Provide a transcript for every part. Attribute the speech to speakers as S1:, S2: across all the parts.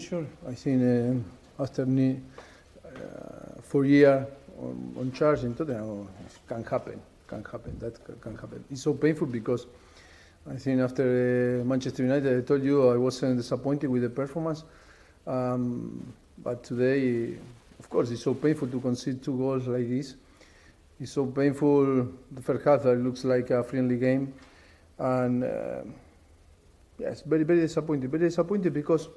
S1: sure. I think after 4 years on charge in Tottenham, it can happen. That can happen. It's so painful because I think after Manchester United, I told you I wasn't disappointed with the performance. But today, of course, it's so painful to concede 2 goals like this. It's so painful. The first half that looks like a friendly game, and yes, very, very disappointed. Very disappointed because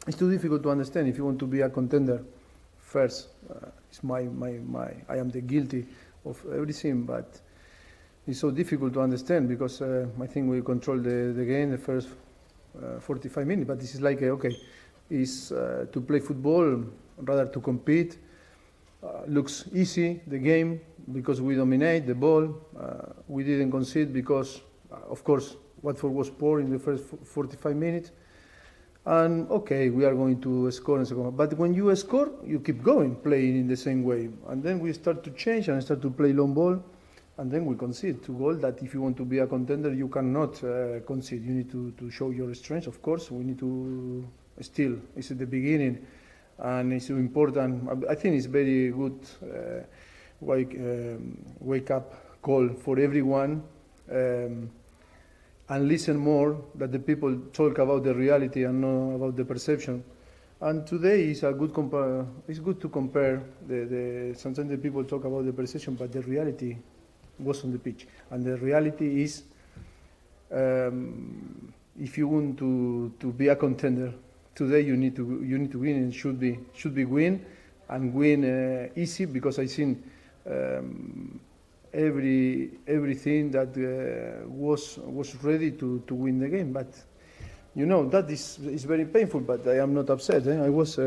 S1: it's too difficult to understand if you want to be a contender. First, it's I am the guilty of everything, but it's so difficult to understand because I think we control the game the first 45 minutes. But this is like is to play football rather to compete. Looks easy the game because we dominate the ball. We didn't concede because, of course, Watford was poor in the first 45 minutes. And we are going to score in the second half. But when you score, you keep going, playing in the same way. And then we start to change and start to play long ball. And then we concede 2 goals that if you want to be a contender, you cannot concede. You need to show your strength, of course. We need to still, it's at the beginning. And it's important. I think it's very good wake up call for everyone. And listen more that the people talk about the reality and not about the perception. And today is a good it's good to compare sometimes the people talk about the perception, but the reality was on the pitch. And the reality is if you want to be a contender, today you need to win, and should be win and win easy, because I think everything that was ready to win the game. But that is very painful. But I am not upset. I was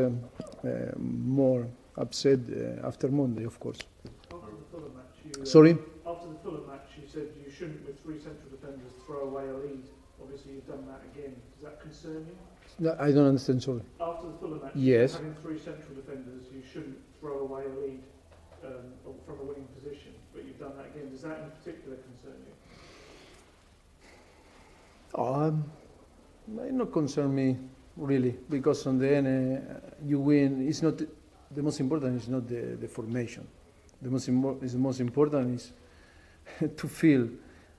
S1: more upset after Monday, of course.
S2: After the Fulham match,
S1: Sorry.
S2: After the Fulham match, you said you shouldn't, with 3 central defenders, throw away a lead. Obviously, you've done that again. Does that concern you?
S1: No, I don't understand. Sorry.
S2: After the Fulham match,
S1: yes,
S2: having 3 central defenders, you shouldn't throw away a lead from a winning position, but you've done that again. Does that in particular concern you?
S1: It not concern me really, because on the end you win. It's not the most important. Is not the formation. The most important is to feel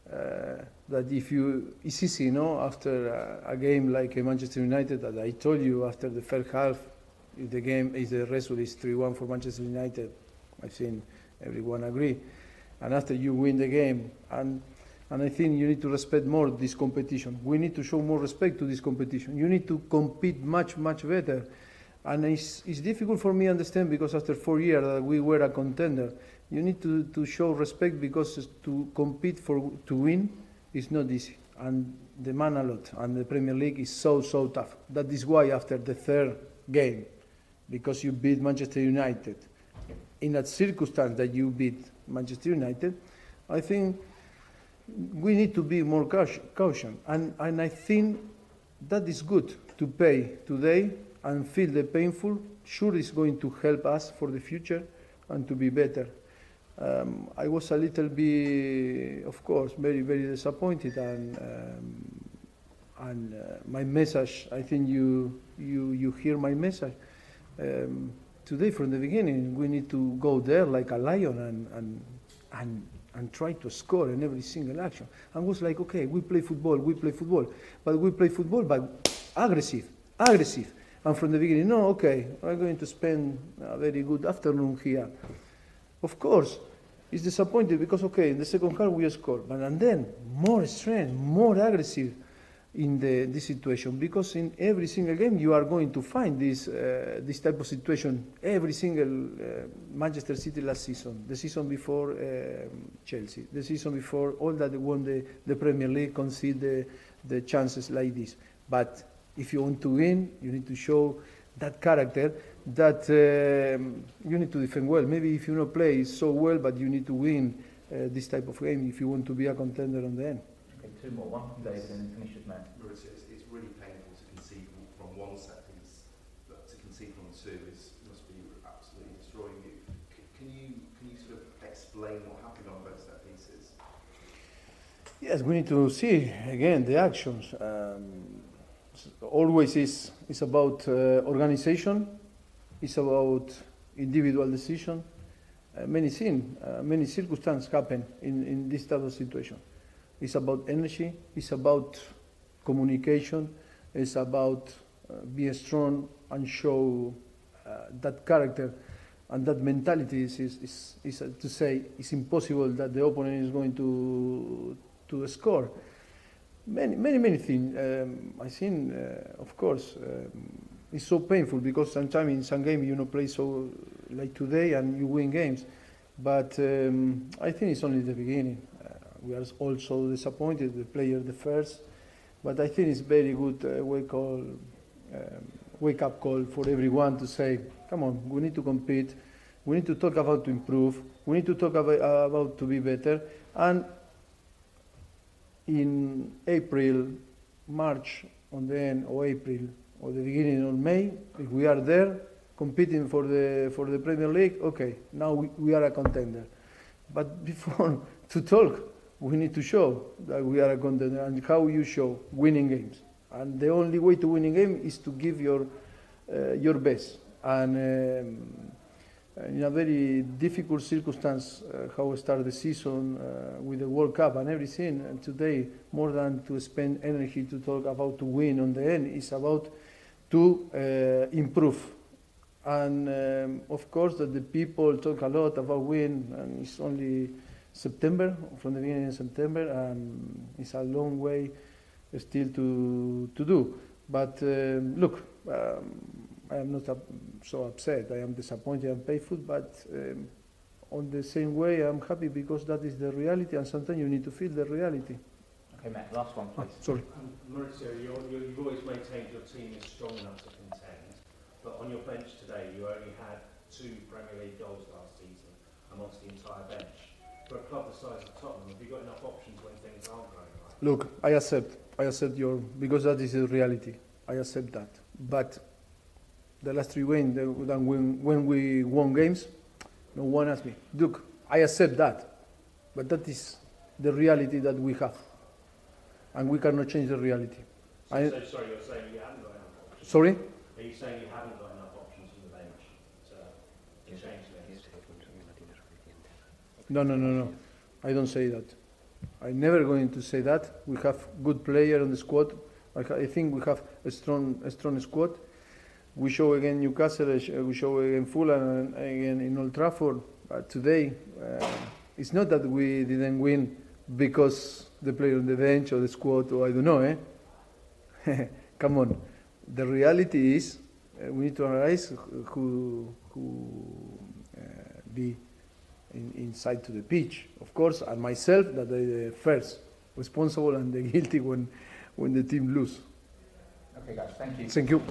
S1: that if you, it's easy, after a game like Manchester United, that I told you after the first half, if the result is 3-1 for Manchester United, I think everyone agree. And after you win the game, and I think you need to respect more this competition. We need to show more respect to this competition. You need to compete much, much better. And it's difficult for me to understand, because after 4 years that we were a contender, you need to show respect, because to compete to win is not easy. And demand a lot. And the Premier League is so tough. That is why after the 3rd game, because you beat Manchester United, in that circumstance that you beat Manchester United, I think we need to be more caution. And I think that is good to pay today and feel the painful. Sure, it's going to help us for the future and to be better. I was a little bit, of course, very, very disappointed. And my message, I think you hear my message. Today, from the beginning, we need to go there like a lion and try to score in every single action. And was like, we play football, but we play football by aggressive. And from the beginning, we're going to spend a very good afternoon here. Of course, it's disappointing because, in the second half we scored, and then more strength, more aggressive in this situation, because in every single game you are going to find this type of situation. Every single Manchester City last season, the season before Chelsea, the season before all that won the Premier League, concede the chances like this. But if you want to win, you need to show that character, that you need to defend well. Maybe if you don't play so well, but you need to win this type of game if you want to be a contender on the end.
S3: 2 more. One from David and then finish with Matt.
S4: Mauricio, it's really painful to concede from 1 set piece, but to concede from 2 must be absolutely destroying you. Can you sort of explain what happened on both set pieces?
S1: Yes, we need to see again the actions. always is about organization, it's about individual decision. Many things, many circumstances happen in this type of situation. It's about energy, it's about communication, it's about be strong and show that character and that mentality is to say it's impossible that the opponent is going to score. Many things. I think, of course, it's so painful because sometimes in some game you play so like today and you win games, but I think it's only the beginning. We are also disappointed, the player the first, but I think it's very good wake up call for everyone to say, come on, we need to compete, we need to talk about to improve, we need to talk about to be better, and in April, March, on the end of April or the beginning of May, if we are there competing for the Premier League, okay, now we are a contender. But before to talk, we need to show that we are a contender, and how you show winning games. And the only way to win a game is to give your best. And in a very difficult circumstance, how we start the season with the World Cup and everything, and today, more than to spend energy to talk about to win on the end, it's about to improve. And of course, that the people talk a lot about win, and it's only September, from the beginning of September, and it's a long way still to do. But look, I am not so upset. I am disappointed and painful, but on the same way, I'm happy because that is the reality, and sometimes you need to feel the reality.
S3: Okay, Matt, last one, please.
S1: Sorry.
S5: Mauricio, you've always maintained your team is strong enough to contend, but on your bench today, you only had 2 Premier League goals last season amongst the entire bench. For a club the size of Tottenham, have you got enough options when things aren't going right?
S1: Look, I accept because that is the reality. I accept that. But the last 3 wins, when we won games, no one asked me. Look, I accept that, but that is the reality that we have, and we cannot change the reality.
S5: So sorry, you're saying you haven't got enough options?
S1: Sorry?
S5: Are you saying you haven't got enough options on the bench to change things?
S1: No. I don't say that. I'm never going to say that. We have good player on the squad. I think we have a strong squad. We show again Newcastle, we show again Fulham, and again in Old Trafford. Today, it's not that we didn't win because the player on the bench or the squad, or I don't know, Come on. The reality is we need to analyze who be inside to the pitch, of course, and myself, that I'm the first responsible and the guilty when the team lose.
S3: Okay, guys, thank you.
S1: Thank you.